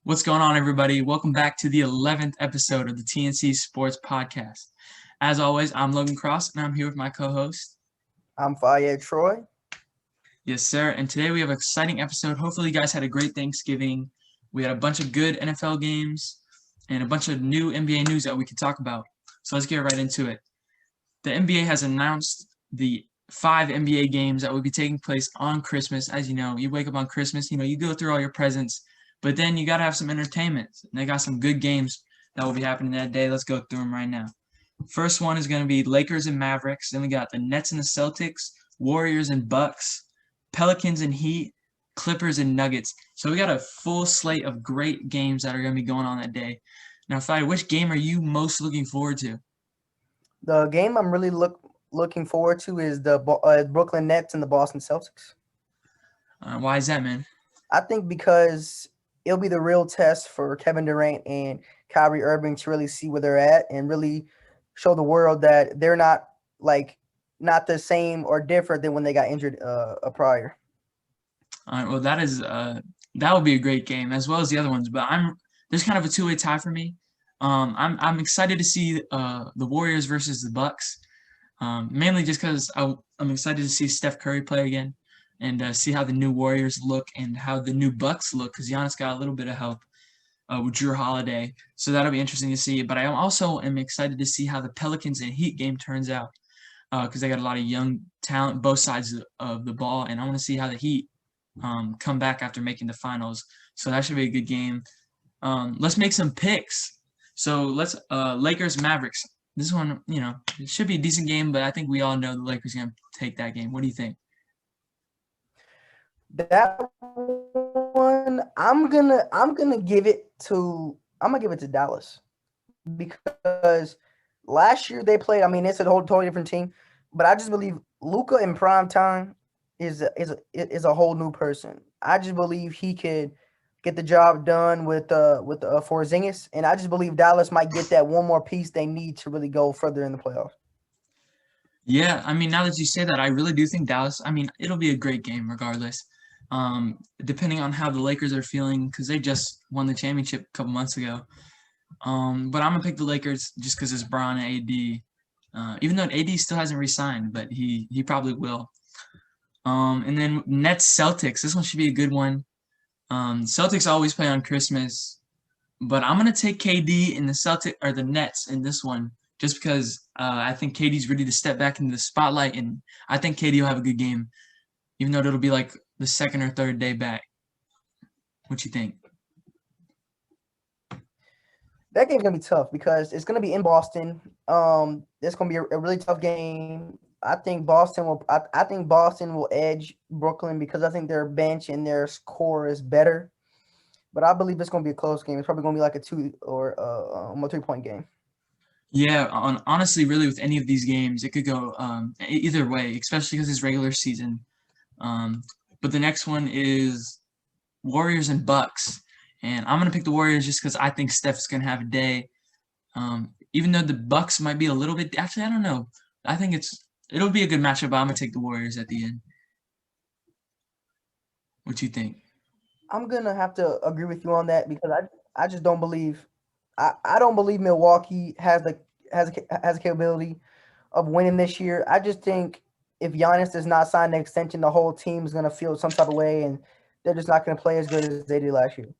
What's going on, everybody? Welcome back to the 11th episode of the T&C Sports Podcast. As always, I'm Logan Cross, and I'm here with my co-host. I'm Fayed Troy. Yes, sir. And today we have an exciting episode. Hopefully, you guys had a great Thanksgiving. We had a bunch of good NFL games and a bunch of new NBA news that we could talk about. So let's get right into it. The NBA has announced the 5 NBA games that will be taking place on Christmas. As you know, you wake up on Christmas, you go through all your presents, but then you got to have some entertainment. And they got some good games that will be happening that day. Let's go through them right now. First one is going to be Lakers and Mavericks. Then we got the Nets and the Celtics, Warriors and Bucks, Pelicans and Heat, Clippers and Nuggets. So we got a full slate of great games that are going to be going on that day. Now, Fadi, which game are you most looking forward to? The game I'm really looking forward to is the Brooklyn Nets and the Boston Celtics. Why is that, man? I think because it'll be the real test for Kevin Durant and Kyrie Irving to really see where they're at and really show the world that they're not the same or different than when they got injured prior. All right, well, that will be a great game as well as the other ones. But there's kind of a two-way tie for me. I'm excited to see the Warriors versus the Bucks, mainly just because I'm excited to see Steph Curry play again and see how the new Warriors look and how the new Bucks look, because Giannis got a little bit of help with Drew Holiday. So that'll be interesting to see. But I also am excited to see how the Pelicans and Heat game turns out, because they got a lot of young talent both sides of the ball, and I want to see how the Heat come back after making the finals. So that should be a good game. Let's make some picks. So let's Lakers Mavericks. This one, it should be a decent game, but I think we all know the Lakers are gonna take that game. What do you think? That one I'm gonna give it to Dallas because last year they played. I mean, it's a whole totally different team, but I just believe Luka in prime time is a whole new person. I just believe he could get the job done with Porzingis, and I just believe Dallas might get that one more piece they need to really go further in the playoffs. Yeah, I mean, now that you say that, I really do think Dallas. I mean, it'll be a great game regardless. Depending on how the Lakers are feeling, because they just won the championship a couple months ago. But I'm gonna pick the Lakers just because it's Bron and AD. Even though AD still hasn't re-signed, but he probably will. And then Nets Celtics. This one should be a good one. Celtics always play on Christmas, but I'm gonna take KD in the Nets in this one, just because I think KD's ready to step back into the spotlight, and I think KD will have a good game, even though it'll be like the second or third day back. What you think? That game's gonna be tough because it's gonna be in Boston. It's gonna be a really tough game. I think Boston will. I think Boston will edge Brooklyn because I think their bench and their score is better. But I believe it's gonna be a close game. It's probably gonna be like a 2 or a 3-point game. Yeah, honestly, really, with any of these games, it could go either way, especially because it's regular season. But the next one is Warriors and Bucks, and I'm gonna pick the Warriors just because I think Steph's gonna have a day. Even though the Bucks might be a little bit, actually, I don't know. I think it'll be a good matchup, but I'm gonna take the Warriors at the end. What you think? I'm gonna have to agree with you on that because I just don't believe I don't believe Milwaukee has a capability of winning this year. I just think if Giannis does not sign the extension, the whole team is gonna feel some type of way, and they're just not gonna play as good as they did last year.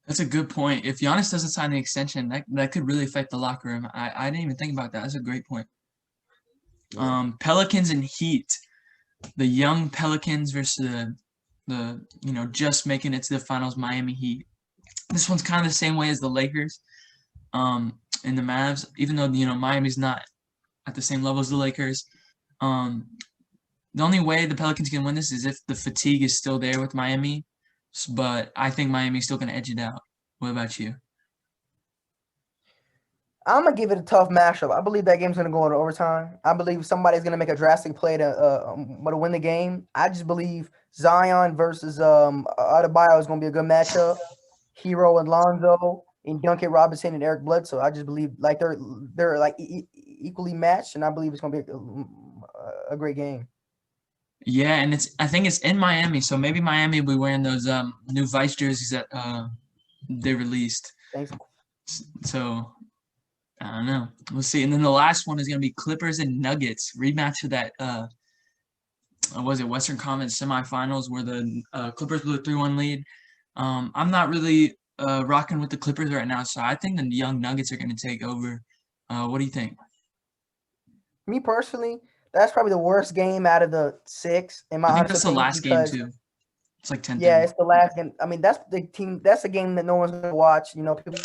That's a good point. If Giannis doesn't sign the extension, that could really affect the locker room. I didn't even think about that. That's a great point. Pelicans and Heat. The young Pelicans versus the just making it to the finals Miami Heat. This one's kind of the same way as the Lakers and the Mavs, even though Miami's not at the same level as the Lakers. The only way the Pelicans can win this is if the fatigue is still there with Miami, but I think Miami's still going to edge it out. What about you? I'm gonna give it a tough matchup. I believe that game's gonna go into overtime. I believe somebody's gonna make a drastic play to win the game. I just believe Zion versus Adebayo is gonna be a good matchup. Hero and Lonzo and Duncan Robinson and Eric Bledsoe. I just believe like they're like equally matched, and I believe it's gonna be a great game. Yeah, and I think it's in Miami, so maybe Miami will be wearing those new Vice jerseys that they released. Thanks. So I don't know. We'll see. And then the last one is going to be Clippers and Nuggets rematch of that. Was it Western Conference semifinals where the Clippers blew a 3-1 lead? I'm not really rocking with the Clippers right now, so I think the young Nuggets are going to take over. What do you think? Me personally, that's probably the worst game out of the 6 in my I think honest that's the opinion last game because too. It's like 10:30. yeah, it's the last game. I mean, that's the team. That's a game that no one's gonna watch. You know, people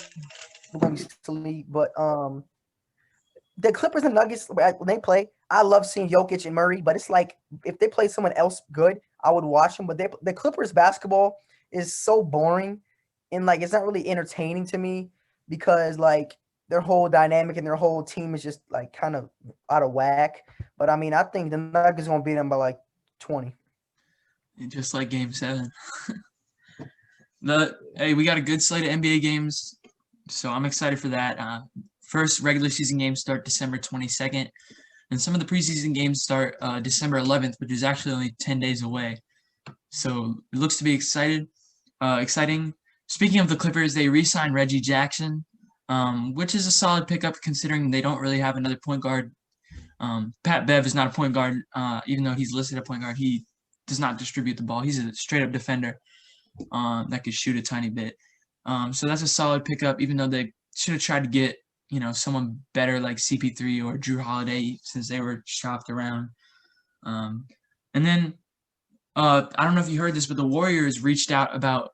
gonna be asleep. But the Clippers and Nuggets when they play, I love seeing Jokic and Murray. But it's like if they play someone else good, I would watch them. But the Clippers basketball is so boring, and like it's not really entertaining to me because like their whole dynamic and their whole team is just like kind of out of whack. But I mean, I think the Nuggets gonna beat them by like 20. Just like Game 7. Hey, we got a good slate of NBA games, so I'm excited for that. First regular season games start December 22nd, and some of the preseason games start December 11th, which is actually only 10 days away. So it looks to be exciting. Speaking of the Clippers, they re-signed Reggie Jackson, which is a solid pickup considering they don't really have another point guard. Pat Bev is not a point guard, even though he's listed a point guard. He does not distribute the ball. He's a straight-up defender that could shoot a tiny bit. So that's a solid pickup, even though they should have tried to get someone better like CP3 or Drew Holiday since they were shopped around. And then I don't know if you heard this, but the Warriors reached out about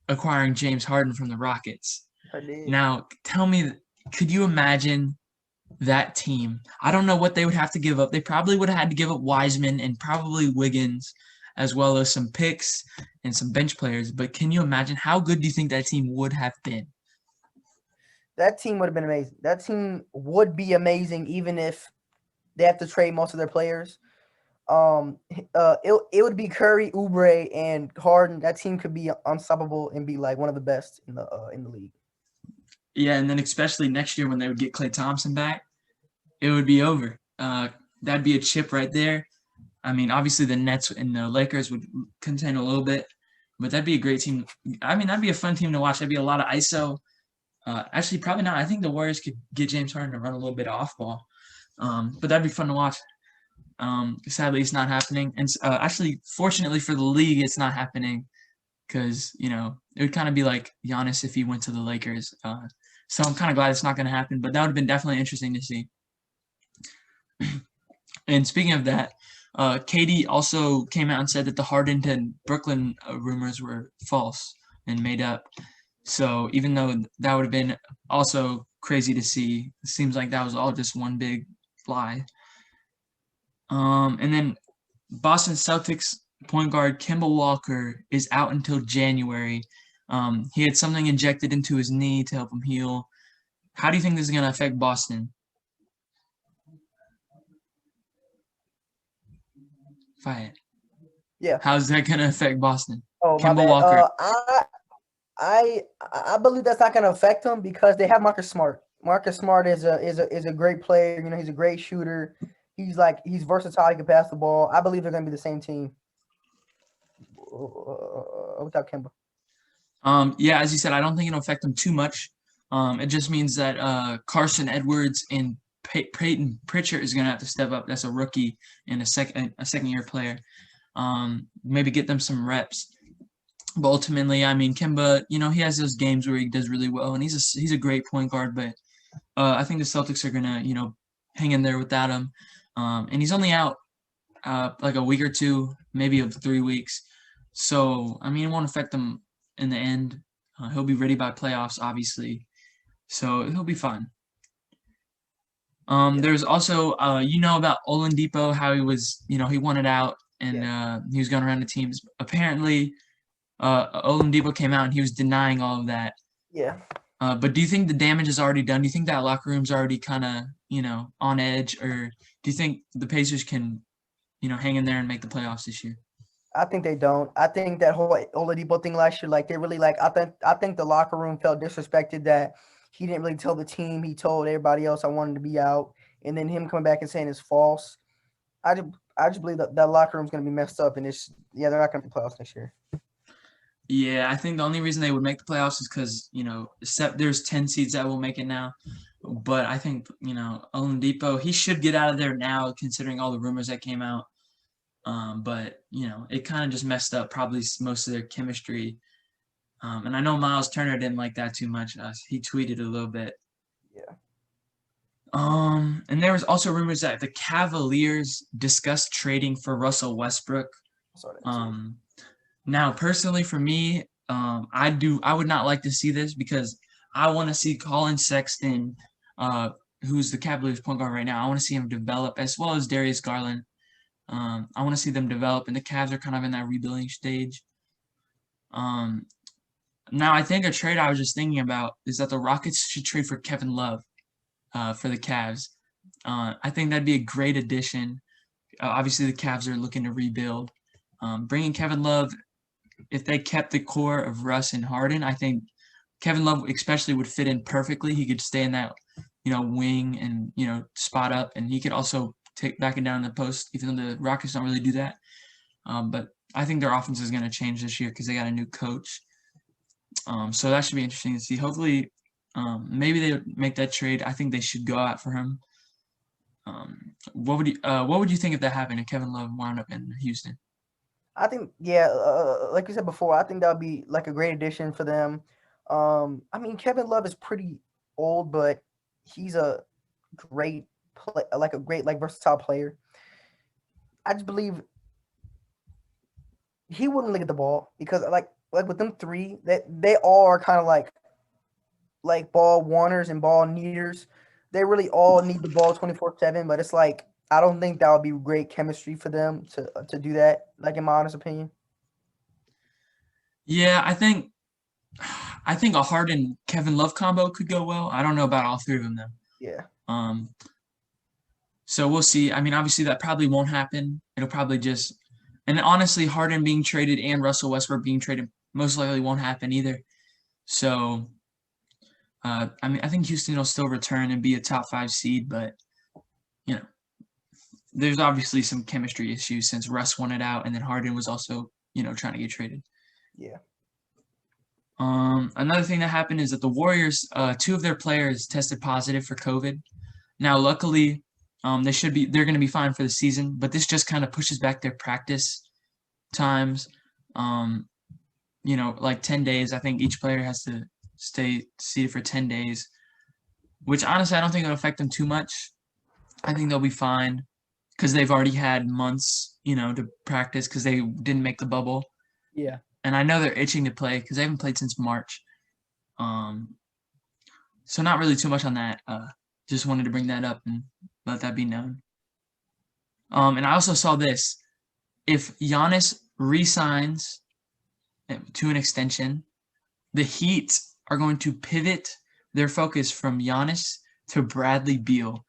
acquiring James Harden from the Rockets. I did. Now, tell me, could you imagine that team? I don't know what they would have to give up. They probably would have had to give up Wiseman and probably Wiggins, as well as some picks and some bench players. But can you imagine how good do you think that team would have been? That team would have been amazing. That team would be amazing even if they have to trade most of their players. It would be Curry, Oubre, and Harden. That team could be unstoppable and be like one of the best in the league. Yeah, and then especially next year when they would get Klay Thompson back, it would be over. That'd be a chip right there. I mean, obviously the Nets and the Lakers would contend a little bit, but that'd be a great team. I mean, that'd be a fun team to watch. That'd be a lot of ISO. Actually, probably not. I think the Warriors could get James Harden to run a little bit off ball, but that'd be fun to watch. Sadly, it's not happening, and actually, fortunately for the league, it's not happening because it would kind of be like Giannis if he went to the Lakers. So I'm kind of glad it's not going to happen, but that would have been definitely interesting to see. And speaking of that, Katie also came out and said that the Harden to Brooklyn rumors were false and made up. So even though that would have been also crazy to see, it seems like that was all just one big lie. And then Boston Celtics point guard Kemba Walker is out until January. He had something injected into his knee to help him heal. How do you think this is going to affect Boston? Fight. Yeah. How's that going to affect Boston? Oh, Kemba my bad. Walker. I believe that's not going to affect them because they have Marcus Smart. Marcus Smart is a great player. He's a great shooter. He's versatile. He can pass the ball. I believe they're going to be the same team without Kemba. Yeah, as you said, I don't think it'll affect them too much. It just means that Carson Edwards and Peyton Pritchard is going to have to step up. That's a rookie and a second year player. Maybe get them some reps. But ultimately, I mean, Kemba, he has those games where he does really well, and he's a great point guard. But I think the Celtics are gonna, hang in there without him. And he's only out like a week or two, maybe of 3 weeks. So I mean, it won't affect him in the end. He'll be ready by playoffs, obviously. So he'll be fine. There's also, about Oladipo, how he was, he wanted out and he was going around the teams. Apparently, Oladipo came out and he was denying all of that. Yeah. But do you think the damage is already done? Do you think that locker room's already kind of, on edge? Or do you think the Pacers can, hang in there and make the playoffs this year? I think they don't. I think that whole Oladipo thing last year, they really I think the locker room felt disrespected that he didn't really tell the team. He told everybody else I wanted to be out, and then him coming back and saying it's false. I just believe that locker room's going to be messed up, and they're not going to be playoffs next year. Yeah, I think the only reason they would make the playoffs is because, there's 10 seeds that will make it now. But I think, Oladipo, he should get out of there now considering all the rumors that came out. But, it kind of just messed up probably most of their chemistry. And I know Miles Turner didn't like that too much. He tweeted a little bit. Yeah. And there was also rumors that the Cavaliers discussed trading for Russell Westbrook. Now, personally, for me, I would not like to see this because I want to see Colin Sexton, who's the Cavaliers point guard right now. I want to see him develop, as well as Darius Garland. I want to see them develop, and the Cavs are kind of in that rebuilding stage. Now, I think a trade I was just thinking about is that the Rockets should trade for Kevin Love for the Cavs. I think that'd be a great addition. Obviously, the Cavs are looking to rebuild. Bringing Kevin Love, if they kept the core of Russ and Harden, I think Kevin Love especially would fit in perfectly. He could stay in that, wing and, spot up, and he could also take back and down in the post, even though the Rockets don't really do that. But I think their offense is going to change this year because they got a new coach. So that should be interesting to see. Hopefully, maybe they would make that trade. I think they should go out for him. What would you think if that happened and Kevin Love wound up in Houston? I think, like you said before, I think that would be like a great addition for them. I mean, Kevin Love is pretty old, but he's a great versatile player. I just believe he wouldn't look at the ball because like with them three, that they all are kind of like ball wanners and ball needers. They really all need the ball 24/7, but it's like I don't think that would be great chemistry for them to do that, like in my honest opinion. Yeah, I think a Harden Kevin Love combo could go well. I don't know about all three of them though. Yeah. So we'll see. I mean, obviously that probably won't happen. It'll probably and honestly, Harden being traded and Russell Westbrook being traded most likely won't happen either. So, I mean, I think Houston will still return and be a top 5 seed, but there's obviously some chemistry issues since Russ won it out, and then Harden was also, trying to get traded. Yeah. Another thing that happened is that the Warriors, 2 of their players tested positive for COVID. Now, luckily, they're going to be fine for the season, but this just kind of pushes back their practice times. Like 10 days. I think each player has to stay seated for 10 days, which honestly, I don't think it'll affect them too much. I think they'll be fine because they've already had months, to practice because they didn't make the bubble. Yeah. And I know they're itching to play because they haven't played since March. So not really too much on that. Just wanted to bring that up and let that be known. And I also saw this. If Giannis re-signs to an extension, the Heat are going to pivot their focus from Giannis to Bradley Beal.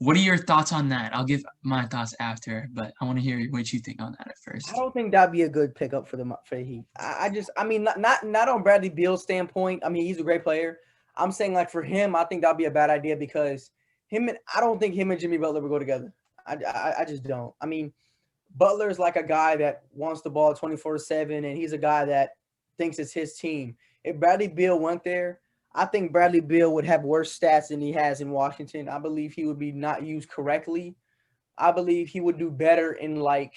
What are your thoughts on that? I'll give my thoughts after, but I want to hear what you think on that at first. I don't think that'd be a good pickup for the Heat. I mean, not on Bradley Beal's standpoint. I mean, he's a great player. I'm saying like for him, I think that'd be a bad idea because I don't think him and Jimmy Butler would go together. I just don't. I mean, Butler's like a guy that wants the ball 24/7, and he's a guy that thinks it's his team. If Bradley Beal went there, I think Bradley Beal would have worse stats than he has in Washington. I believe he would be not used correctly. I believe he would do better in I'm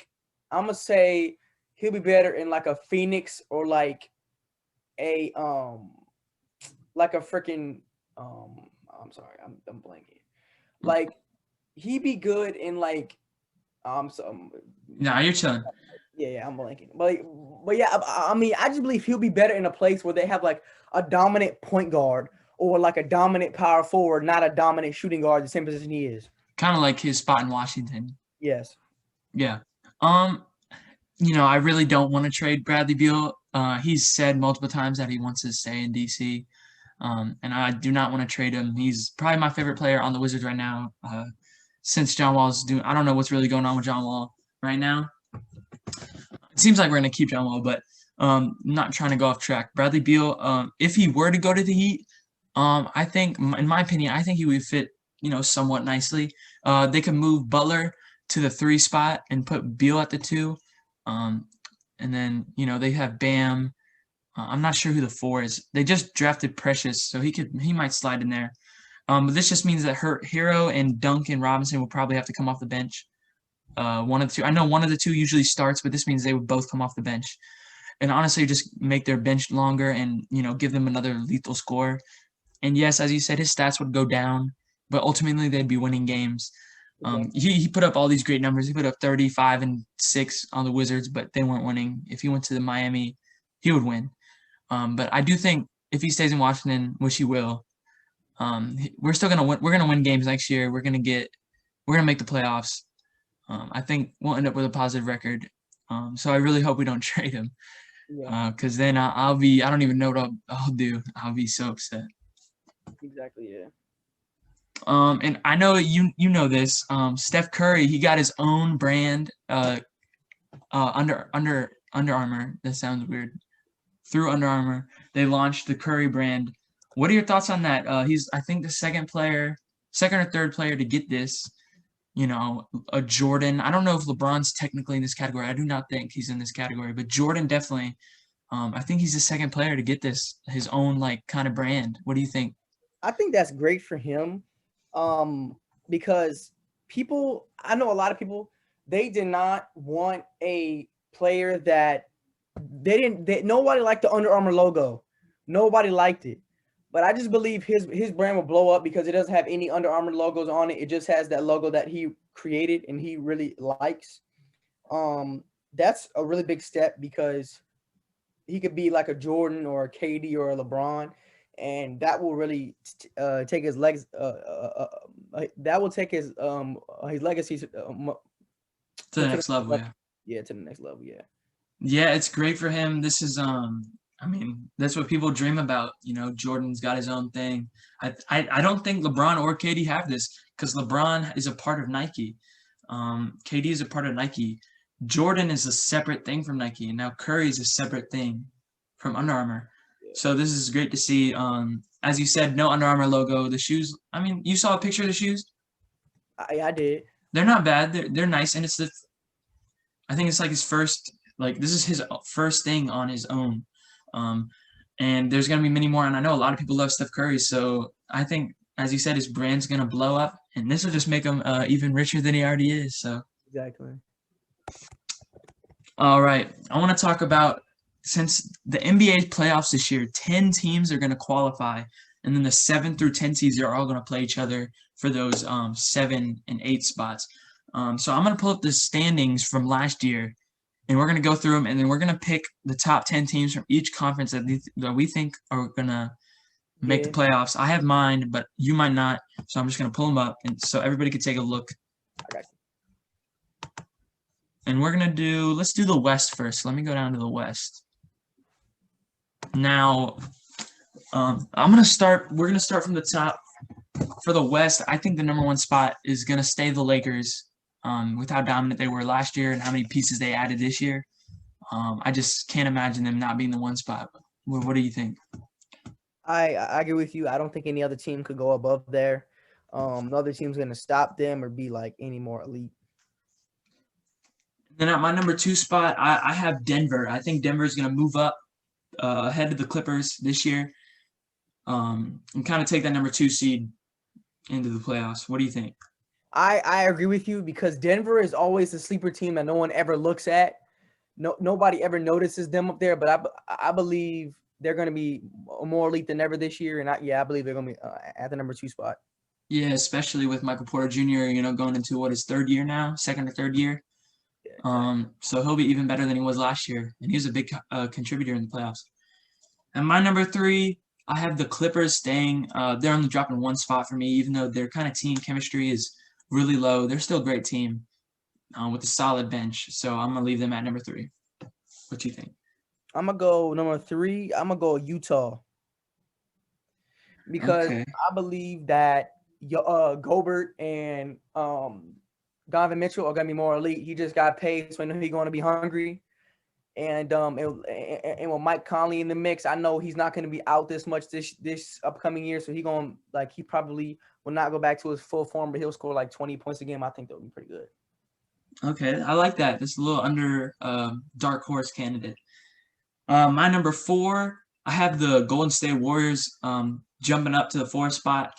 going to say he'll be better in like a Phoenix or like a freaking I'm sorry, I'm blanking. Like he'd be good in No, you're chilling. Yeah, I'm blanking. But yeah, I mean, I just believe he'll be better in a place where they have like a dominant point guard or like a dominant power forward, not a dominant shooting guard, the same position he is. Kind of like his spot in Washington. Yes. Yeah. I really don't want to trade Bradley Beal. He's said multiple times that he wants to stay in DC. And I do not want to trade him. He's probably my favorite player on the Wizards right now. Since John Wall's I don't know what's really going on with John Wall right now. It seems like we're going to keep John Wall, but not trying to go off track. Bradley Beal, if he were to go to the Heat, I think, in my opinion, I think he would fit, somewhat nicely. They could move Butler to the 3 spot and put Beal at the 2. And and then they have Bam. I'm not sure who the 4 is. They just drafted Precious, so he might slide in there. But this just means that Hero and Duncan Robinson will probably have to come off the bench. One of the two. I know one of the two usually starts, but this means they would both come off the bench. And honestly, just make their bench longer and give them another lethal score. And yes, as you said, his stats would go down, but ultimately they'd be winning games. He put up all these great numbers. He put up 35 and 6 on the Wizards, but they weren't winning. If he went to the Miami, he would win. But I do think if he stays in Washington, which he will, we're still gonna win. We're gonna win games next year. We're gonna make the playoffs. I think we'll end up with a positive record. So I really hope we don't trade him, because then I don't even know what I'll do. I'll be so upset. Exactly. Yeah. And I know you know this. Steph Curry, he got his own brand. Under Armour. That sounds weird. Through Under Armour, they launched the Curry brand. What are your thoughts on that? He's, I think, the second or third player to get this. A Jordan. I don't know if LeBron's technically in this category. I do not think he's in this category, but Jordan definitely. I think he's the second player to get his own kind of brand. What do you think? I think that's great for him, because I know a lot of people, they did not want a player that nobody liked the Under Armour logo. Nobody liked it. But I just believe his brand will blow up because it doesn't have any Under Armour logos on it. It just has that logo that he created and he really likes. That's a really big step because he could be like a Jordan or a KD or a LeBron, and that will really take his legs. That will take his legacy to the next level. Yeah, to the next level. Yeah. Yeah, it's great for him. This is that's what people dream about. Jordan's got his own thing. I don't think LeBron or KD have this because LeBron is a part of Nike. KD is a part of Nike. Jordan is a separate thing from Nike, and now Curry is a separate thing from Under Armour. Yeah. So this is great to see. As you said, no Under Armour logo. The shoes. You saw a picture of the shoes? I did. They're not bad. They're nice, and I think it's like his first. This is his first thing on his own. And there's going to be many more. And I know a lot of people love Steph Curry. So I think, as you said, his brand's going to blow up. And this will just make him even richer than he already is. So exactly. All right. I want to talk about, since the NBA playoffs this year, 10 teams are going to qualify. And then the 7 through 10 seeds are all going to play each other for those 7 and 8 spots. So I'm going to pull up the standings from last year. And we're going to go through them, and then we're going to pick the top 10 teams from each conference that we think are going to make the playoffs. I have mine, but you might not. So I'm just going to pull them up, and so everybody can take a look. Okay. And we're going to let's do the West first. Let me go down to the West. Now, we're going to start from the top. For the West, I think the number 1 spot is going to stay the Lakers. With how dominant they were last year and how many pieces they added this year. I just can't imagine them not being the 1 spot. What do you think? I agree with you. I don't think any other team could go above there. No other team's going to stop them or be any more elite. Then at my number 2 spot, I have Denver. I think Denver is going to move up ahead of the Clippers this year and kind of take that number 2 seed into the playoffs. What do you think? I agree with you because Denver is always a sleeper team that no one ever looks at. Nobody ever notices them up there, but I believe they're going to be more elite than ever this year. And I believe they're going to be at the number 2 spot. Yeah, especially with Michael Porter Jr., going into his 3rd year now, 2nd or 3rd year. Yeah, exactly. So he'll be even better than he was last year. And he was a big contributor in the playoffs. And my number 3, I have the Clippers staying. They're only dropping 1 spot for me, even though their kind of team chemistry is really low. They're still a great team with a solid bench. So I'm going to leave them at number 3. What do you think? I'm going to go number 3. I'm going to go Utah. Because I believe that Gobert and Donovan Mitchell are going to be more elite. He just got paid, so I know he's going to be hungry. And with Mike Conley in the mix, I know he's not going to be out this much this upcoming year. So he probably will not go back to his full form, but he'll score 20 points a game. I think that would be pretty good. Okay, I like that. This is a little under dark horse candidate. My number 4, I have the Golden State Warriors jumping up to the 4th spot.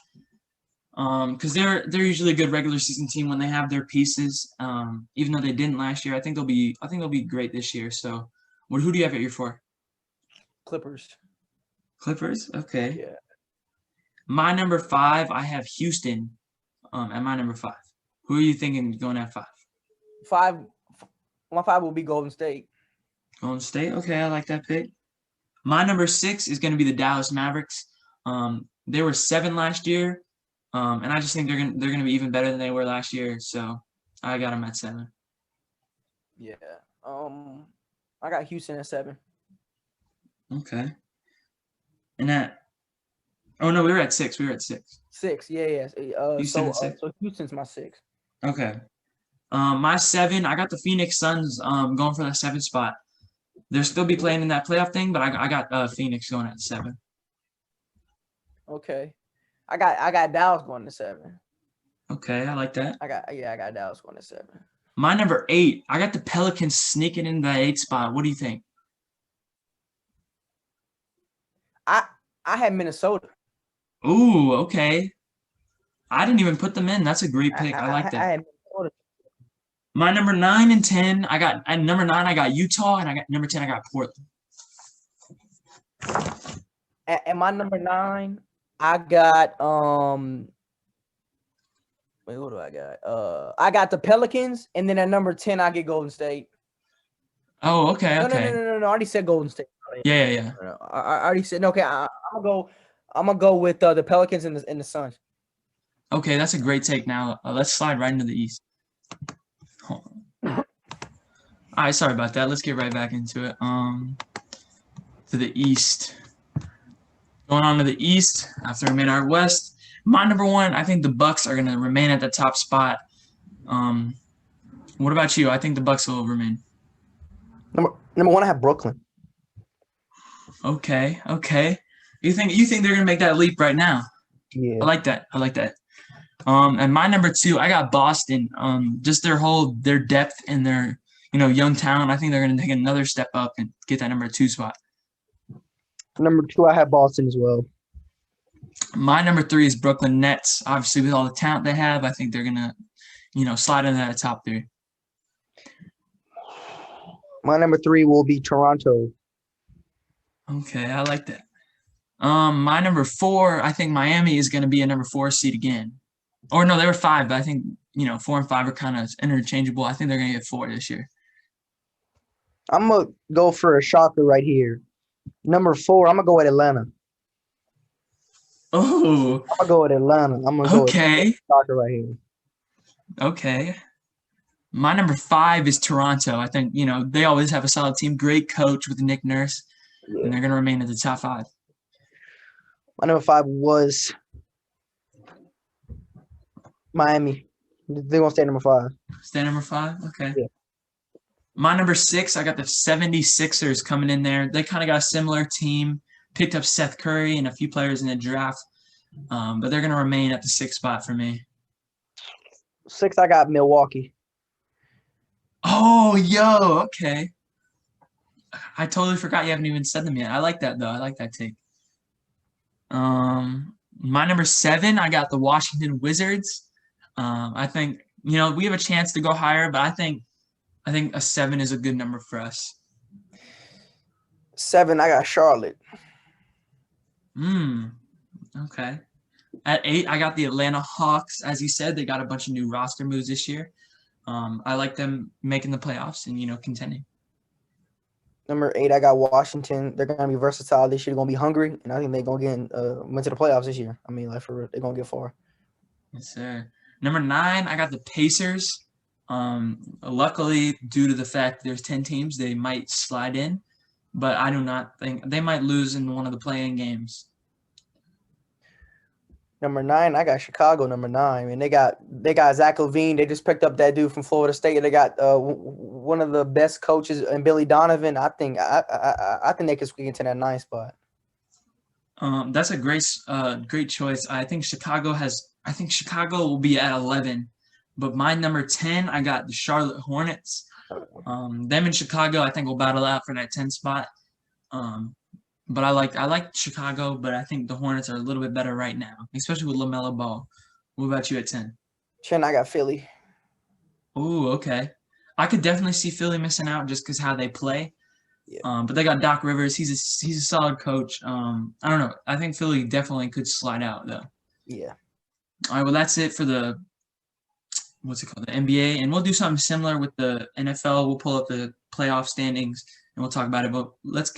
Because they're usually a good regular season team when they have their pieces. Even though they didn't last year, I think they'll be great this year. So, who do you have at your 4? Clippers. Clippers. Okay. Yeah. My number 5, I have Houston. At my number 5. Who are you thinking going at 5? 5. My 5 will be Golden State. Golden State. Okay, I like that pick. My number 6 is going to be the Dallas Mavericks. They were 7 last year. And I just think they're gonna be even better than they were last year. So I got them at 7. Yeah. I got Houston at 7. Okay. And oh no, we were at 6. 6. Yeah. Houston at 6. So Houston's my 6. Okay. My 7, I got the Phoenix Suns going for that 7th spot. They'll still be playing in that playoff thing, but I got Phoenix going at 7. Okay. I got Dallas going to 7. Okay, I like that. I got Dallas going to 7. My number 8, I got the Pelicans sneaking in the 8th spot. What do you think? I had Minnesota. Ooh, okay. I didn't even put them in. That's a great pick. I like that. I had Minnesota. My number 9 and 10, at number 9, I got Utah, and I got number 10, I got Portland. At my number 9, I got wait, what do I got? I got the Pelicans, and then at number 10, I get Golden State. Oh, okay, okay. No. I already said Golden State. Yeah. I already said okay. I'm gonna go with the Pelicans and the Suns. Okay, that's a great take. Now let's slide right into the East. Hold on. All right, sorry about that. Let's get right back into it. To the East. Going on to the East after we made our West. My number 1, I think the Bucks are gonna remain at the top spot. What about you? I think the Bucks will remain. Number 1, I have Brooklyn. Okay. You think they're gonna make that leap right now? Yeah. I like that. And my number 2, I got Boston. Just their depth and their young talent. I think they're gonna take another step up and get that number 2 spot. Number 2, I have Boston as well. My number 3 is Brooklyn Nets. Obviously, with all the talent they have, I think they're gonna, slide into that top 3. My number 3 will be Toronto. Okay, I like that. My number 4, I think Miami is gonna be a number 4 seed again. Or no, they were 5, but I think 4 and 5 are kind of interchangeable. I think they're gonna get 4 this year. I'm gonna go for a shocker right here. Number 4, I'm gonna go with Atlanta. Oh, I'm gonna go with Atlanta. I'm gonna go with shocker right here. Okay. My number 5 is Toronto. I think they always have a solid team, great coach with Nick Nurse, and they're gonna remain at the top 5. My number 5 was Miami. They're gonna stay number 5. Stay number 5? Okay. Yeah. My number 6, I got the 76ers coming in there. They kind of got a similar team. Picked up Seth Curry and a few players in the draft. But they're going to remain at the 6th spot for me. 6, I got Milwaukee. Oh, okay. I totally forgot you haven't even said them yet. I like that, though. I like that take. My number 7, I got the Washington Wizards. I think, we have a chance to go higher, but I think a 7 is a good number for us. 7, I got Charlotte. Okay. At 8, I got the Atlanta Hawks. As you said, they got a bunch of new roster moves this year. I like them making the playoffs and, contending. Number 8, I got Washington. They're going to be versatile this year. They're going to be hungry, and I think they're going to get into the playoffs this year. I mean, like, for real, they're going to get far. Yes, sir. Number 9, I got the Pacers. Luckily, due to the fact there's 10 teams, they might slide in, but I do not think they might lose in one of the play-in games. Number 9, I got Chicago. Number 9, and they got Zach LaVine. They just picked up that dude from Florida State. They got one of the best coaches in Billy Donovan. I think they could squeak into that 9th spot. That's a great choice. I think Chicago will be at 11. But my number 10, I got the Charlotte Hornets. Them in Chicago, I think will battle out for that 10 spot. But I like Chicago, but I think the Hornets are a little bit better right now, especially with LaMelo Ball. What about you at 10? 10, I got Philly. Ooh, okay. I could definitely see Philly missing out just because how they play. Yeah. But they got Doc Rivers. He's a solid coach. I don't know. I think Philly definitely could slide out though. Yeah. All right. Well, that's it for the what's it called, the NBA, and we'll do something similar with the NFL. We'll pull up the playoff standings and we'll talk about it. But let's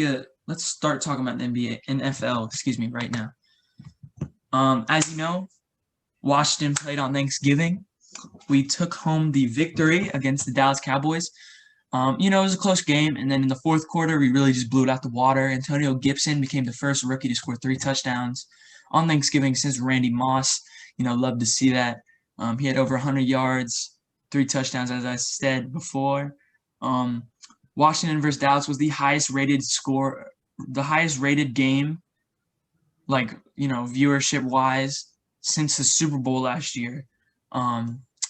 start talking about the NFL. Excuse me, right now. As you know, Washington played on Thanksgiving. We took home the victory against the Dallas Cowboys. It was a close game, and then in the fourth quarter, we really just blew it out the water. Antonio Gibson became the first rookie to score 3 touchdowns on Thanksgiving since Randy Moss. Love to see that. He had over 100 yards, 3 touchdowns, as I said before. Washington versus Dallas was the highest rated game, viewership-wise, since the Super Bowl last year.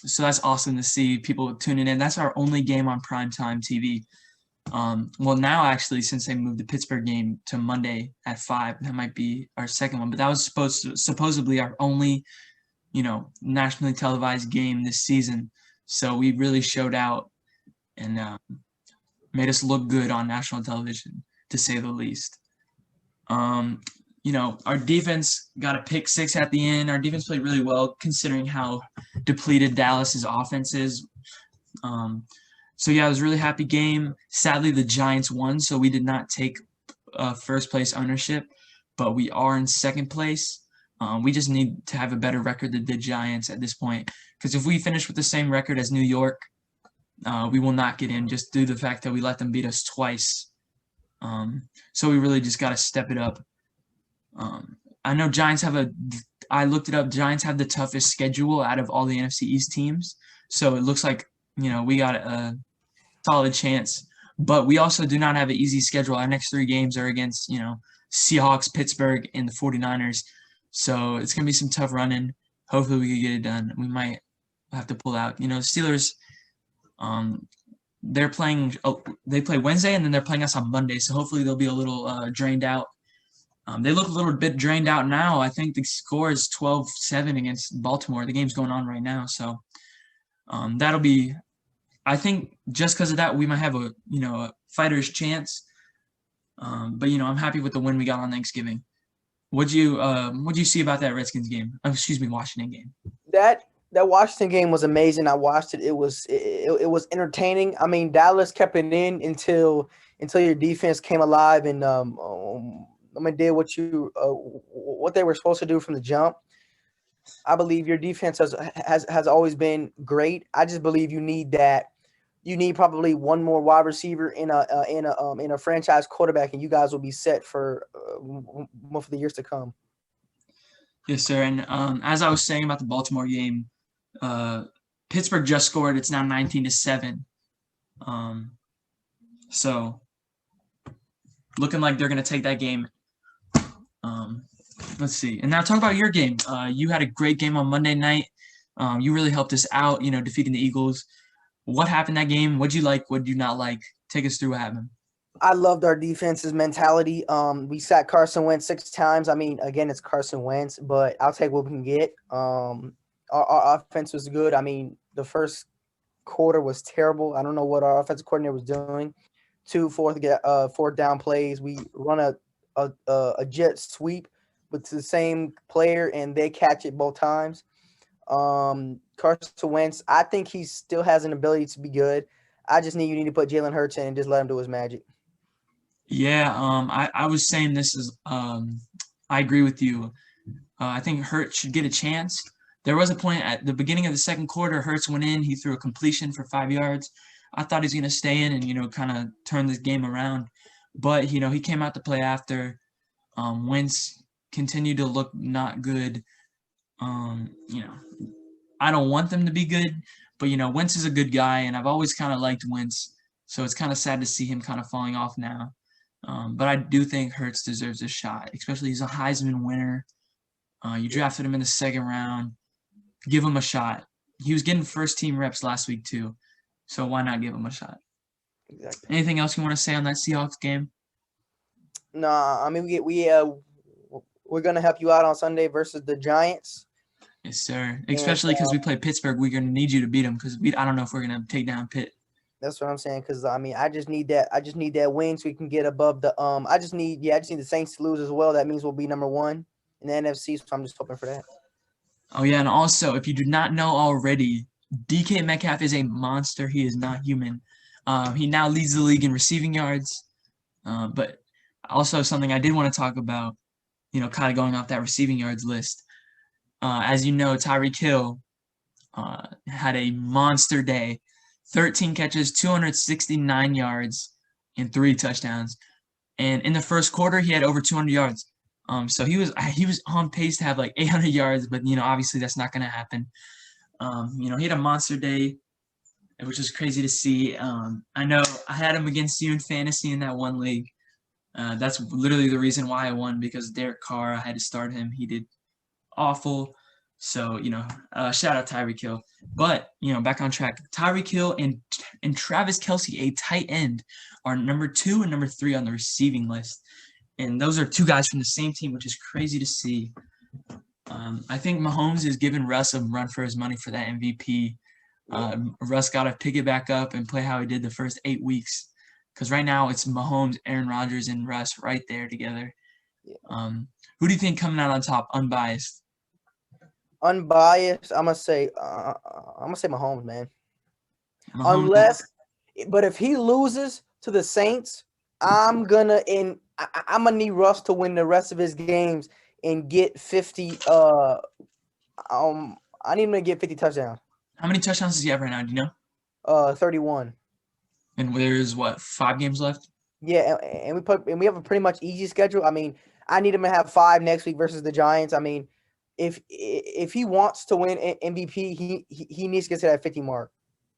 So that's awesome to see people tuning in. That's our only game on primetime TV. Well, now actually, since they moved the Pittsburgh game to Monday at 5, that might be our second one. But that was supposedly our only, nationally televised game this season. So we really showed out and made us look good on national television, to say the least. Our defense got a pick 6 at the end. Our defense played really well considering how depleted Dallas's offense is. So yeah, it was a really happy game. Sadly, the Giants won, so we did not take first place ownership, but we are in second place. We just need to have a better record than the Giants at this point, because if we finish with the same record as New York, we will not get in just due to the fact that we let them beat us twice. So we really just got to step it up. I know I looked it up. Giants have the toughest schedule out of all the NFC East teams. So it looks like, we got a solid chance, but we also do not have an easy schedule. Our next 3 games are against, Seahawks, Pittsburgh, and the 49ers. So it's going to be some tough running. Hopefully we can get it done. We might have to pull out. Steelers, they play Wednesday and then they're playing us on Monday. So hopefully they'll be a little drained out. They look a little bit drained out now. I think the score is 12-7 against Baltimore. The game's going on right now. So that'll be, I think just because of that, we might have a fighter's chance. But I'm happy with the win we got on Thanksgiving. What'd you see about that Redskins game? Washington game. That Washington game was amazing. I watched it. It was entertaining. I mean, Dallas kept it in until your defense came alive and did what they were supposed to do from the jump. I believe your defense has always been great. I just believe you need that. You need probably one more wide receiver in a franchise quarterback, and you guys will be set for the years to come. Yes, sir. And as I was saying about the Baltimore game, Pittsburgh just scored. It's now 19-7. So looking like they're going to take that game. Let's see. And now talk about your game. You had a great game on Monday night. You really helped us out, defeating the Eagles. What happened that game? What'd you like? What'd you not like? Take us through what happened. I loved our defense's mentality. We sacked Carson Wentz 6 times. I mean, again, it's Carson Wentz, but I'll take what we can get. Our offense was good. I mean, the first quarter was terrible. I don't know what our offensive coordinator was doing. 2 fourth down plays. We run a jet sweep with the same player, and they catch it both times. Carson Wentz, I think he still has an ability to be good. You need to put Jalen Hurts in and just let him do his magic. Yeah, I was saying this is I agree with you. I think Hurts should get a chance. There was a point at the beginning of the second quarter, Hurts went in, he threw a completion for 5 yards. I thought he was going to stay in and, kind of turn this game around. But, he came out to play after. Wentz continued to look not good. I don't want them to be good, but, Wentz is a good guy, and I've always kind of liked Wentz. So it's kind of sad to see him kind of falling off now. But I do think Hurts deserves a shot, especially he's a Heisman winner. You drafted him in the second round. Give him a shot. he was getting first team reps last week too. So why not give him a shot? Exactly. Anything else you want to say on that Seahawks game? Nah, I mean we're gonna help you out on Sunday versus the Giants. Yes, sir. And Especially because we play Pittsburgh, we're gonna need you to beat them because I don't know if we're gonna take down Pitt. that's what I'm saying. Because I mean, I just need that win so we can get above the I just need the Saints to lose as well. That means we'll be number 1 in the NFC. So I'm just hoping for that. Oh yeah, and also if you do not know already, DK Metcalf is a monster. He is not human. He now leads the league in receiving yards. But also something I did want to talk about, kind of going off that receiving yards list. As you know, Tyreek Hill had a monster day. 13 catches, 269 yards, and 3 touchdowns. And in the first quarter, he had over 200 yards. So he was on pace to have like 800 yards, but obviously that's not going to happen. He had a monster day, which is crazy to see. I know I had him against you in fantasy in that one league. That's literally the reason why I won, because Derek Carr, I had to start him. He did awful. So, shout out Tyreek Hill. But, back on track. Tyreek Hill and Travis Kelce, a tight end, are number 2 and number 3 on the receiving list. And those are 2 guys from the same team, which is crazy to see. I think Mahomes is giving Russ a run for his money for that MVP. Russ got to pick it back up and play how he did the first 8 weeks. Because right now it's Mahomes, Aaron Rodgers, and Russ right there together. Who do you think coming out on top, unbiased? Unbiased, I'm gonna say Mahomes, man. Mahomes. But if he loses to the Saints, I'm gonna need Russ to win the rest of his games and get 50. I need him to get 50 touchdowns. How many touchdowns does he have right now? Do you know? 31. And there's 5 games left? Yeah, and we have a pretty much easy schedule. I mean, I need him to have 5 next week versus the Giants. I mean, if he wants to win MVP, he needs to get to that 50 mark.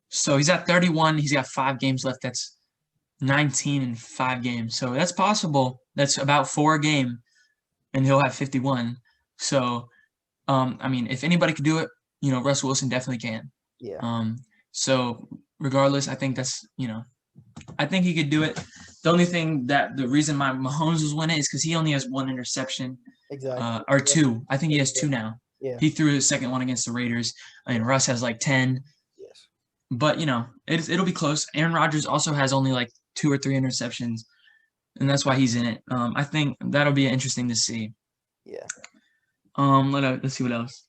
So he's at 31. He's got 5 games left. That's 19 in 5 games. So that's possible. That's about 4 a game, and he'll have 51. So, I mean, if anybody could do it, Russell Wilson definitely can. Yeah. So regardless, I think that's, I think he could do it. The only thing the reason my Mahomes was winning is because he only has 1 interception. Exactly. Or 2. I think he has 2 now. Yeah. He threw his second one against the Raiders. And Russ has like 10. Yes. But, it'll be close. Aaron Rodgers also has only like 2 or 3 interceptions. And that's why he's in it. I think that'll be interesting to see. Yeah. Let's see what else.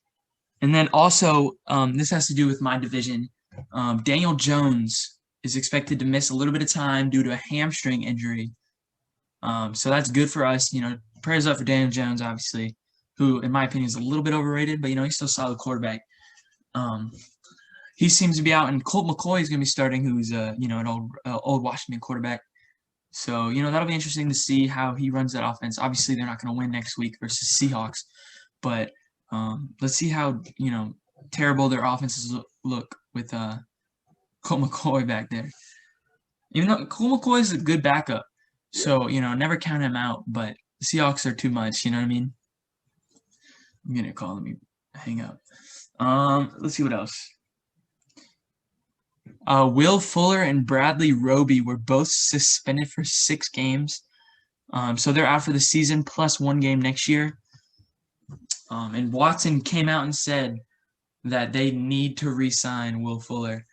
And then also, this has to do with my division. Daniel Jones is expected to miss a little bit of time due to a hamstring injury. So that's good for us. Prayers up for Daniel Jones, obviously, who, in my opinion, is a little bit overrated, but, he's still a solid quarterback. He seems to be out, and Colt McCoy is going to be starting, who's, an old Washington quarterback. So, that'll be interesting to see how he runs that offense. Obviously, they're not going to win next week versus Seahawks, but let's see how, terrible their offenses look with Colt McCoy back there. Even though Colt McCoy is a good backup, so, never count him out, but the Seahawks are too much, you know what I mean? I'm getting a call. Let me hang up. Let's see what else. Will Fuller and Bradley Roby were both suspended for 6 games. So they're out for the season plus 1 game next year. And Watson came out and said that they need to re-sign Will Fuller,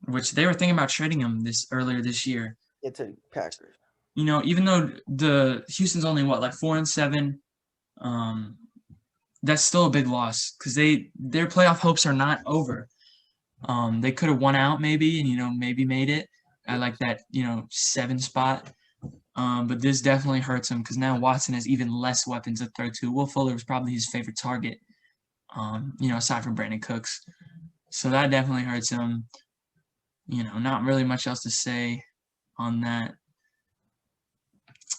which they were thinking about trading him earlier this year. It's a Packers. Even though the Houston's only 4-7, that's still a big loss because their playoff hopes are not over. They could have won out maybe and maybe made it at like that 7 spot. But this definitely hurts him because now Watson has even less weapons to throw to. Will Fuller was probably his favorite target, aside from Brandon Cooks. So that definitely hurts him. Not really much else to say on that.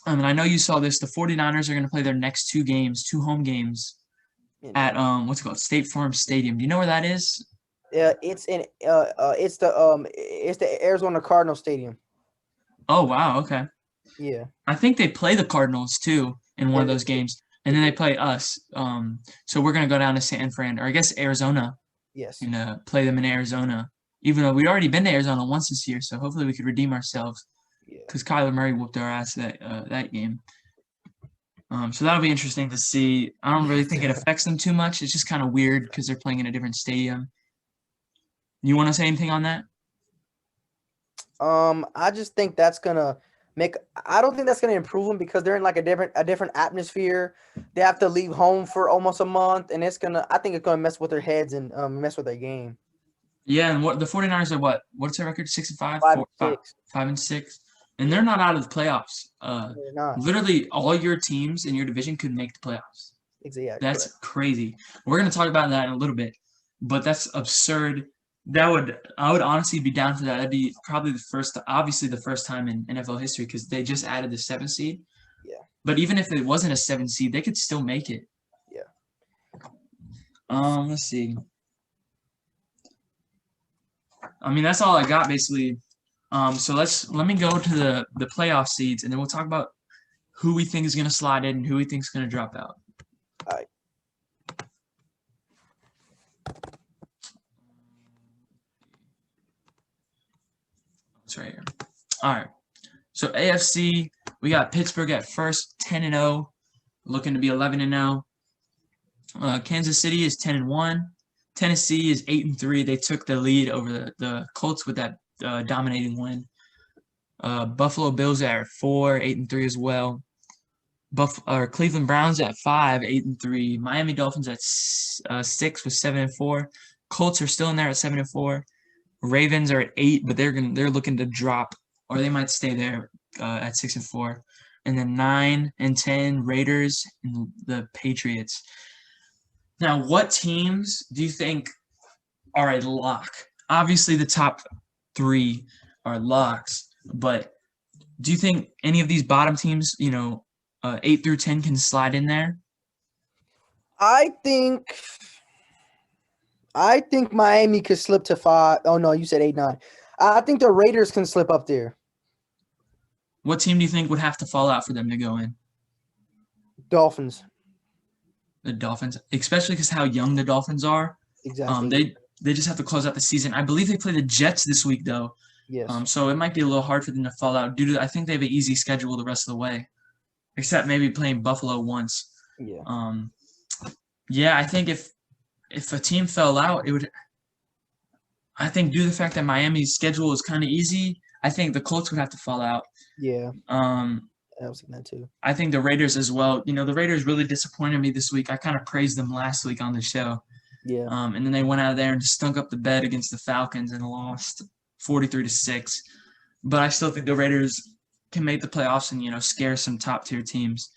And I know you saw this. The 49ers are going to play their next 2 home games at what's it called? State Farm Stadium. Do you know where that is? Yeah, it's the Arizona Cardinals Stadium. Oh wow, okay. Yeah. I think they play the Cardinals too in one of those games, and then they play us. So we're gonna go down to San Fran, or I guess Arizona, Yes. and play them in Arizona. Even though we already been to Arizona once this year, so hopefully we could redeem ourselves. Yeah. Because Kyler Murray whooped our ass that game. So that'll be interesting to see. I don't really think it affects them too much. It's just kind of weird because they're playing in a different stadium. You want to say anything on that? I just think that's gonna make. I don't think that's gonna improve them because they're in like a different atmosphere. They have to leave home for almost a month, and it's gonna. I think it's gonna mess with their heads and mess with their game. Yeah, and what the 49ers are what? What's their record? 6-5? 5-6. 5-6. And they're not out of the playoffs. They're not. Literally all your teams in your division could make the playoffs. Exactly. That's crazy. We're gonna talk about that in a little bit, but that's absurd. I would honestly be down for that. That'd be probably obviously the first time in NFL history because they just added the 7th seed. Yeah. But even if it wasn't a 7th seed, they could still make it. Yeah. Let's see. I mean, that's all I got basically. So let me go to the playoff seeds, and then we'll talk about who we think is going to slide in and who we think is going to drop out. All right. It's right here. All right. So AFC, we got Pittsburgh at first, 10-0, looking to be 11-0. Kansas City is 10-1. Tennessee is 8-3. They took the lead over the Colts with that dominating win. Buffalo Bills are 4, 8-3 as well. Cleveland Browns at 5, 8-3. Miami Dolphins at 6 with 7-4. Colts are still in there at 7-4. Ravens are at 8, but they're looking to drop, or they might stay there at 6-4. And then 9 and 10 Raiders and the Patriots. Now, what teams do you think are a lock? Obviously, the top 3 are locks, but do you think any of these bottom teams, 8 through 10, can slide in there? I think Miami could slip to 5. Oh no, you said 8, 9. I think the Raiders can slip up there. What team do you think would have to fall out for them to go in? Dolphins. The Dolphins, especially because how young the Dolphins are. Exactly. They just have to close out the season. I believe they play the Jets this week, though. Yes. So it might be a little hard for them to fall out due to I think they have an easy schedule the rest of the way, except maybe playing Buffalo once. Yeah. Yeah, I think if a team fell out, it would. I think due to the fact that Miami's schedule is kind of easy, I think the Colts would have to fall out. Yeah. I was thinking that too. I think the Raiders as well. The Raiders really disappointed me this week. I kind of praised them last week on the show. Yeah. And then they went out there and stunk up the bed against the Falcons and lost 43-6. But I still think the Raiders can make the playoffs and scare some top tier teams.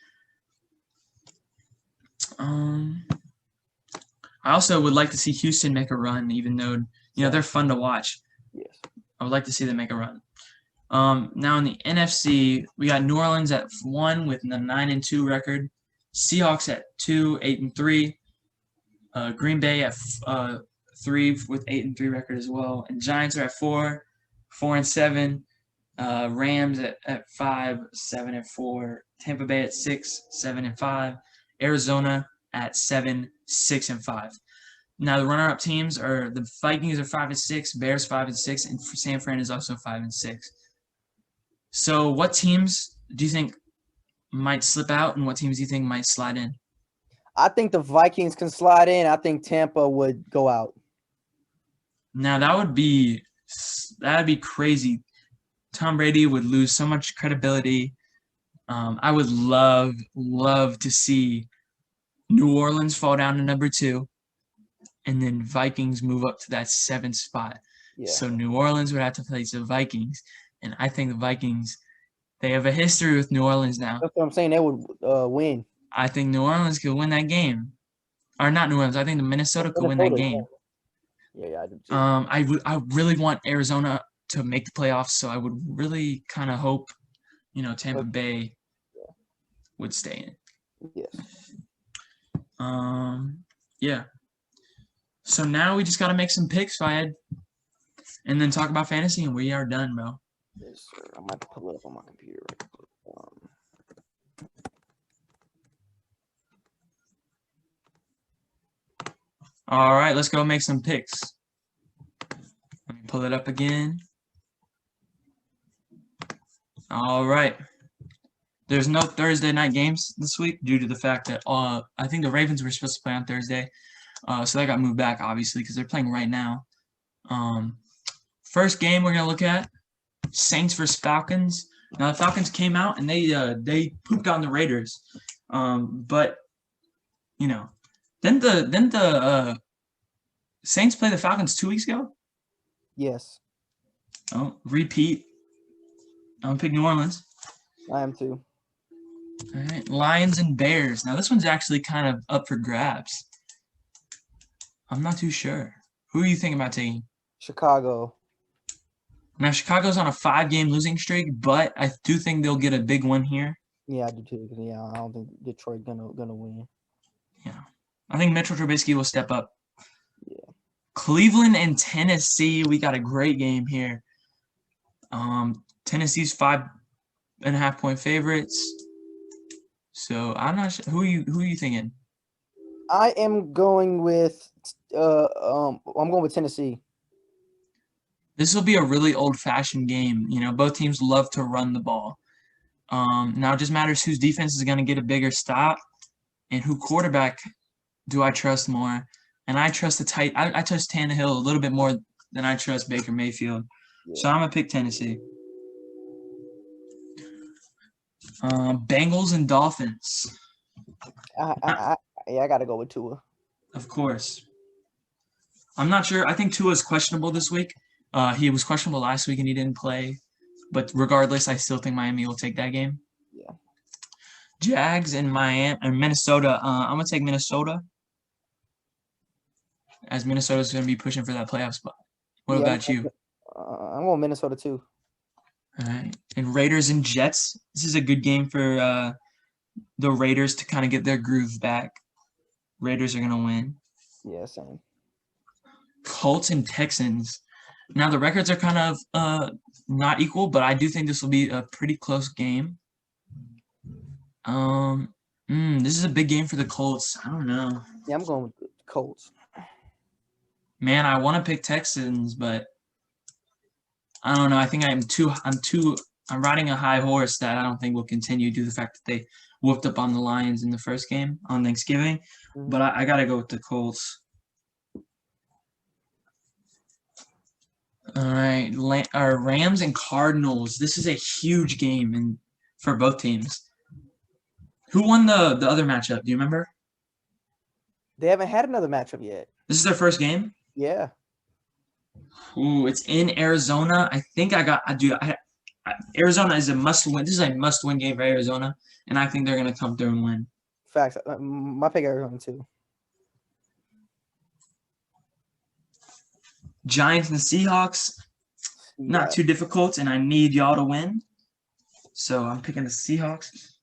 I also would like to see Houston make a run, even though they're fun to watch. Yes. I would like to see them make a run. Now in the NFC, we got New Orleans at 1 with a 9-2 record. Seahawks at 2, 8-3. Green Bay at 3 with 8-3 record as well. And Giants are at 4, 4-7. Rams at 5, 7-4. Tampa Bay at 6, 7-5. Arizona at 7, 6-5. Now the runner-up teams are the Vikings are 5-6, Bears 5-6, and San Fran is also 5-6. So what teams do you think might slip out, and what teams do you think might slide in? I think the Vikings can slide in. I think Tampa would go out. Now that'd be crazy. Tom Brady would lose so much credibility. I would love to see New Orleans fall down to number 2, and then Vikings move up to that 7th spot. Yeah. So New Orleans would have to face the Vikings, and I think the Vikings, they have a history with New Orleans now. That's what I'm saying. They would win. I think New Orleans could win that game. Or not New Orleans. I think the Minnesota could win that game. Yeah, I do too. I really want Arizona to make the playoffs, so I would really kind of hope, Tampa Bay would stay in. Yes. Yeah. So now we just got to make some picks, Fayed, and then talk about fantasy, and we are done, bro. Yes, sir. I might pull it up on my computer. All right, let's go make some picks. Let me pull it up again. All right. There's no Thursday night games this week due to the fact that I think the Ravens were supposed to play on Thursday. So that got moved back, obviously, because they're playing right now. First game we're going to look at, Saints versus Falcons. Now, the Falcons came out and they pooped on the Raiders. But, you know, didn't the Saints play the Falcons 2 weeks ago? Yes. Oh, repeat. I'm going to pick New Orleans. I am too. All right, Lions and Bears. Now, this one's actually kind of up for grabs. I'm not too sure. Who are you thinking about taking? Chicago. Now, Chicago's on a 5-game losing streak, but I do think they'll get a big one here. Yeah, I do too. Yeah, I don't think Detroit gonna win. Yeah, I think Mitchell Trubisky will step up. Yeah. Cleveland and Tennessee. We got a great game here. Tennessee's 5.5-point favorites. So I'm not sure. Who are you thinking? I am going with I'm going with Tennessee. This will be a really old-fashioned game. You know, both teams love to run the ball. Now it just matters whose defense is going to get a bigger stop and who quarterback do I trust more. And I trust I trust Tannehill a little bit more than I trust Baker Mayfield. Yeah. So I'm going to pick Tennessee. Bengals and Dolphins. I got to go with Tua. Of course. I'm not sure. I think Tua's questionable this week. He was questionable last week and he didn't play. But regardless, I still think Miami will take that game. Yeah. Jags and Minnesota. I'm going to take Minnesota, as Minnesota's going to be pushing for that playoff spot. What about you? I'm going Minnesota too. All right. And Raiders and Jets. This is a good game for the Raiders to kind of get their groove back. Raiders are going to win. Yeah, same. Colts and Texans. Now, the records are kind of not equal, but I do think this will be a pretty close game. This is a big game for the Colts. I don't know. Yeah, I'm going with the Colts. Man, I want to pick Texans, but I don't know. I think I'm riding a high horse that I don't think will continue due to the fact that they whooped up on the Lions in the first game on Thanksgiving. Mm-hmm. But I got to go with the Colts. All right, Rams and Cardinals. This is a huge game for both teams. Who won the other matchup? Do you remember? They haven't had another matchup yet. This is their first game? Yeah. Ooh, it's in Arizona. I think Arizona is a must-win. This is a must-win game for Arizona, and I think they're going to come through and win. Facts. My pick Arizona too. Giants and Seahawks, not too difficult, and I need y'all to win. So I'm picking the Seahawks.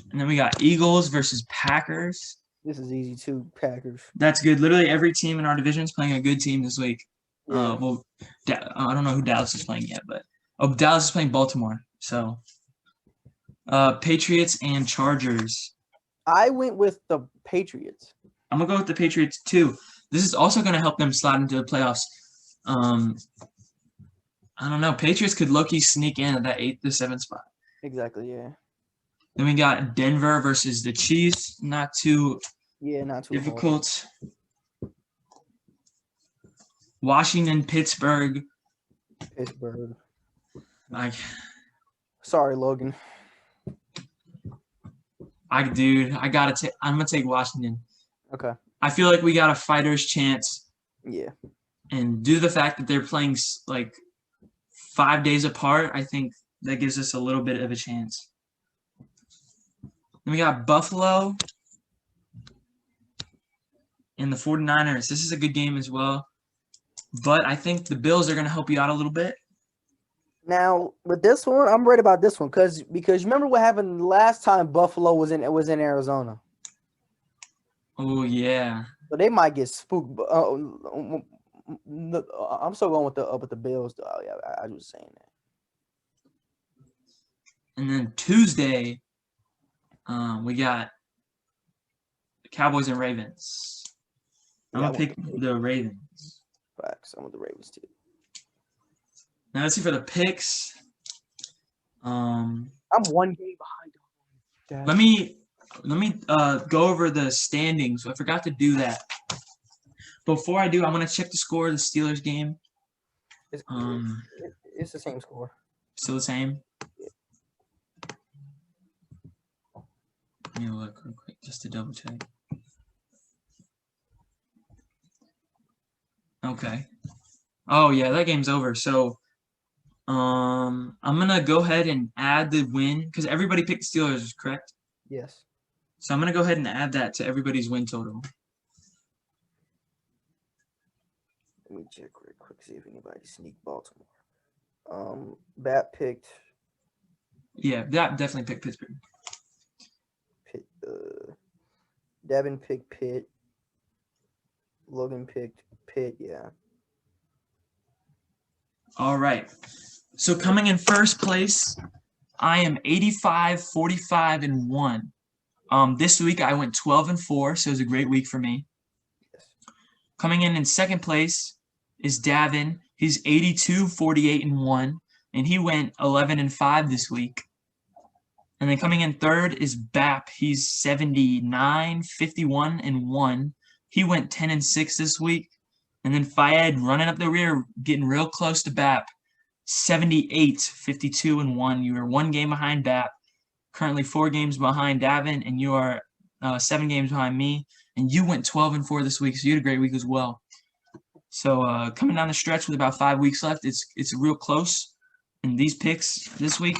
And then we got Eagles versus Packers. This is easy too, Packers. That's good. Literally every team in our division is playing a good team this week. Yeah. I don't know who Dallas is playing yet, but Dallas is playing Baltimore. So Patriots and Chargers. I went with the Patriots. I'm going to go with the Patriots too. This is also going to help them slide into the playoffs. I don't know. Patriots could low-key sneak in at that 8th to 7th spot. Exactly, yeah. Then we got Denver versus the Chiefs. Not too difficult. Hard. Washington, Pittsburgh. Sorry, Logan. I'm going to take Washington. Okay. I feel like we got a fighter's chance. Yeah. And due to the fact that they're playing like 5 days apart, I think that gives us a little bit of a chance. Then we got Buffalo and the 49ers. This is a good game as well. But I think the Bills are going to help you out a little bit. Now, with this one, I'm worried about this one because you remember what happened last time Buffalo was in Arizona. Oh yeah. So they might get spooked. I'm still going with the Bills. Though. Yeah, I was saying that. And then Tuesday, we got the Cowboys and Ravens. I'm Yeah, gonna pick the Ravens. facts. I want the Ravens too. Now let's see for the picks. I'm one game behind. Let me go over the standings. I forgot to do that. Before I do, I'm gonna check the score of the Steelers game. It's the same score. Still the same. Let me look real quick just to double check. Okay. Oh yeah, that game's over. So I'm gonna go ahead and add the win because everybody picked the Steelers, correct? Yes. So I'm gonna go ahead and add that to everybody's win total. Let me check real quick, see if anybody sneaked Baltimore. Bat picked Yeah, that definitely picked Pittsburgh. Pitt. Devin picked Pitt. Logan picked Pitt. Yeah. All right. So coming in first place, I am 85, 45, and 1. This week I went 12-4, so it was a great week for me. Yes. Coming in second place is Davin. He's 82, 48, and 1, and he went 11-5 this week. And then coming in third is Bap. He's 79, 51, and 1. He went 10-6 this week. And then Fayed running up the rear, getting real close to Bap. 78, 52, and 1. You are 1 game behind Bap. Currently 4 games behind Davin, and you are 7 games behind me. And you went 12-4 this week, so you had a great week as well. So coming down the stretch with about 5 weeks left, it's real close. And these picks this week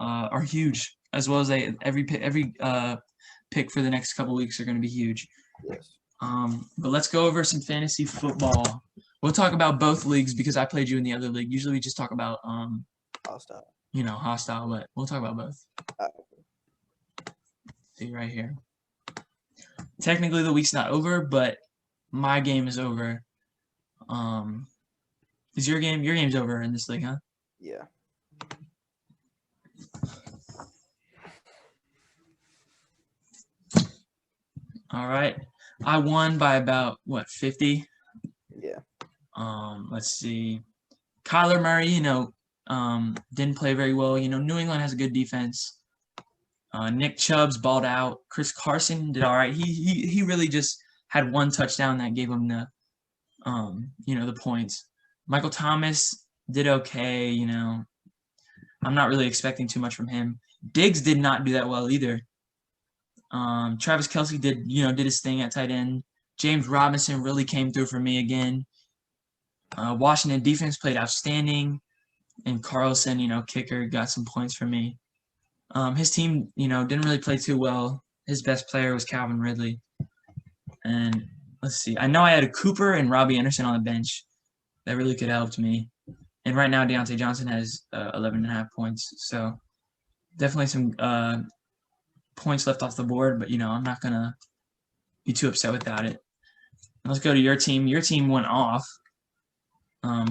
are huge, as well as every pick for the next couple weeks are going to be huge. Yes. But let's go over some fantasy football. We'll talk about both leagues because I played you in the other league. Usually we just talk about Hostile. Hostile, but we'll talk about both. See right here. Technically the week's not over, but my game is over. Is your game's over in this league, huh? Yeah. All right. I won by about 50? Yeah. Let's see. Kyler Murray, didn't play very well. New England has a good defense. Nick Chubb's balled out. Chris Carson did all right. He really just had 1 touchdown that gave him the the points. Michael Thomas did okay, I'm not really expecting too much from him. Diggs did not do that well either. Travis Kelce did his thing at tight end. James Robinson really came through for me again. Washington defense played outstanding. And Carlson, kicker, got some points for me. His team, didn't really play too well. His best player was Calvin Ridley. And let's see. I know I had a Cooper and Robbie Anderson on the bench. That really could have helped me. And right now, Deontay Johnson has 11.5 points. So definitely some points left off the board. But, I'm not going to be too upset without it. Let's go to your team. Your team went off.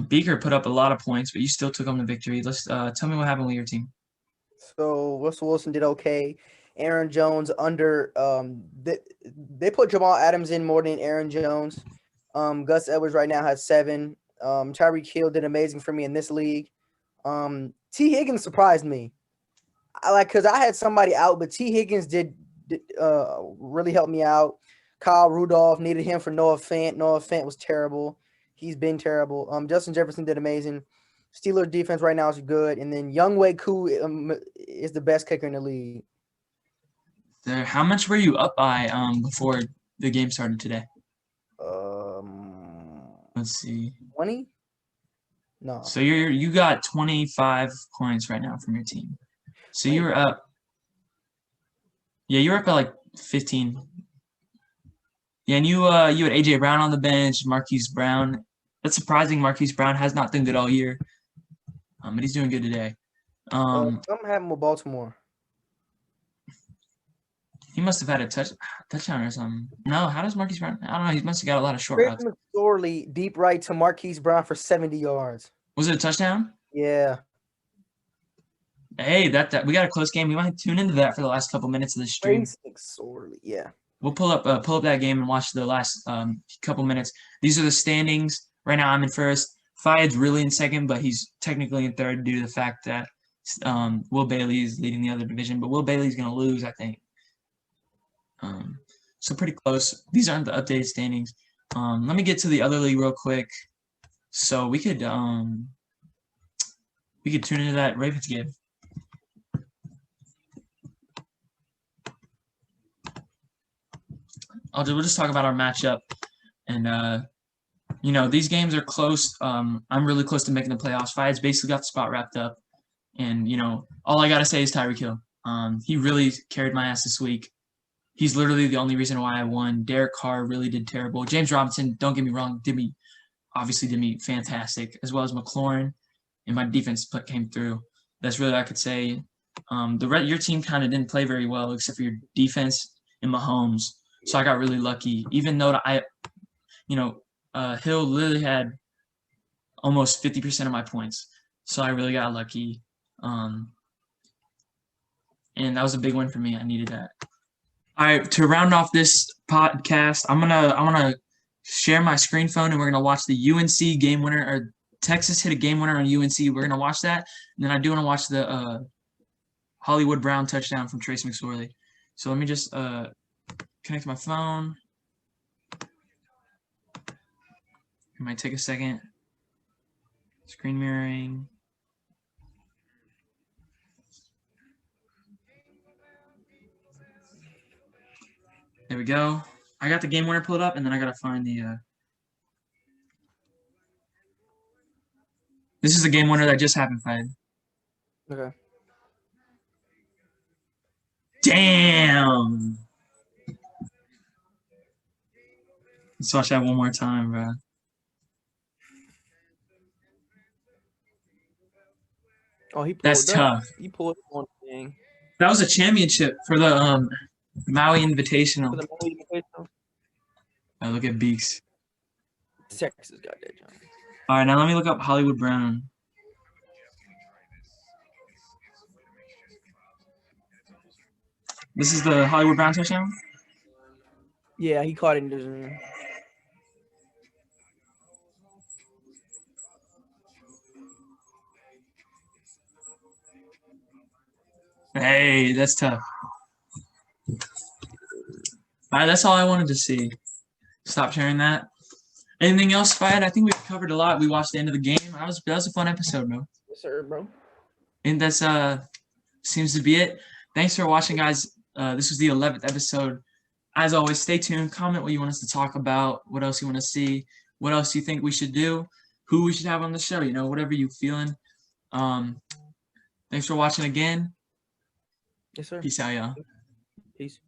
Beaker put up a lot of points, but you still took home the victory. Let's tell me what happened with your team. So Russell Wilson did okay. Aaron Jones under they put Jamal Adams in more than Aaron Jones. Gus Edwards right now has 7. Tyreek Hill did amazing for me in this league. T. Higgins surprised me. Because I had somebody out, but T. Higgins did really help me out. Kyle Rudolph needed him for Noah Fant. Noah Fant was terrible. He's been terrible. Justin Jefferson did amazing. Steelers defense right now is good. And then Younghoe Koo is the best kicker in the league. How much were you up by before the game started today? Let's see. 20? No. So you got 25 points right now from your team. So you were up. Yeah, you were up by like 15. Yeah, and you had AJ Brown on the bench, Marquise Brown. That's surprising. Marquise Brown has not done good all year, but he's doing good today. Something happened with Baltimore. He must have had a touchdown or something. No, how does Marquise Brown? I don't know. He must have got a lot of short routes. McSorley deep right to Marquise Brown for 70 yards. Was it a touchdown? Yeah. Hey, that we got a close game. We might tune into that for the last couple minutes of the stream. McSorley, yeah. we'll pull up that game and watch the last couple minutes. These are the standings. Right now, I'm in first. Fayed's really in second, but he's technically in third due to the fact that Will Bailey is leading the other division. But Will Bailey's going to lose, I think. So pretty close. These aren't the updated standings. Let me get to the other league real quick, so we could tune into that Ravens game. We'll just talk about our matchup, and these games are close. I'm really close to making the playoffs. Fayed's basically got the spot wrapped up, and all I gotta say is Tyreek Hill. He really carried my ass this week. He's literally the only reason why I won. Derek Carr really did terrible. James Robinson, don't get me wrong, did me fantastic, as well as McLaurin, and my defense came through. That's really all I could say. Your team kind of didn't play very well, except for your defense and Mahomes. So I got really lucky, even though Hill literally had almost 50% of my points. So I really got lucky. And that was a big win for me. I needed that. All right, to round off this podcast, I'm gonna share my screen phone and we're gonna watch the UNC game winner, or Texas hit a game winner on UNC. We're gonna watch that, and then I do want to watch the Hollywood Brown touchdown from Trace McSorley. So let me just connect my phone. It might take a second. Screen mirroring. There we go. I got the game winner pulled up, and then I got to find the this is the game winner that just happened, Fayed. Okay. Damn. Let's watch that one more time, bro. Oh, he pulled That's tough. He pulled one thing. That was a championship for the Maui Invitational. For the Maui Invitational. Oh, look at Beaks. Texas got that, John. All right, now let me look up Hollywood Brown. This is the Hollywood Brown touchdown? Yeah, he caught it in the Hey, that's tough. All right, that's all I wanted to see. Stop sharing that. Anything else, Fayed? I think we've covered a lot. We watched the end of the game. That was a fun episode, bro. Yes, sir, bro. And that's seems to be it. Thanks for watching, guys. This was the 11th episode. As always, stay tuned. Comment what you want us to talk about. What else you want to see? What else you think we should do? Who we should have on the show? Whatever you feeling. Thanks for watching again. Yes, sir. Peace out, y'all. Peace.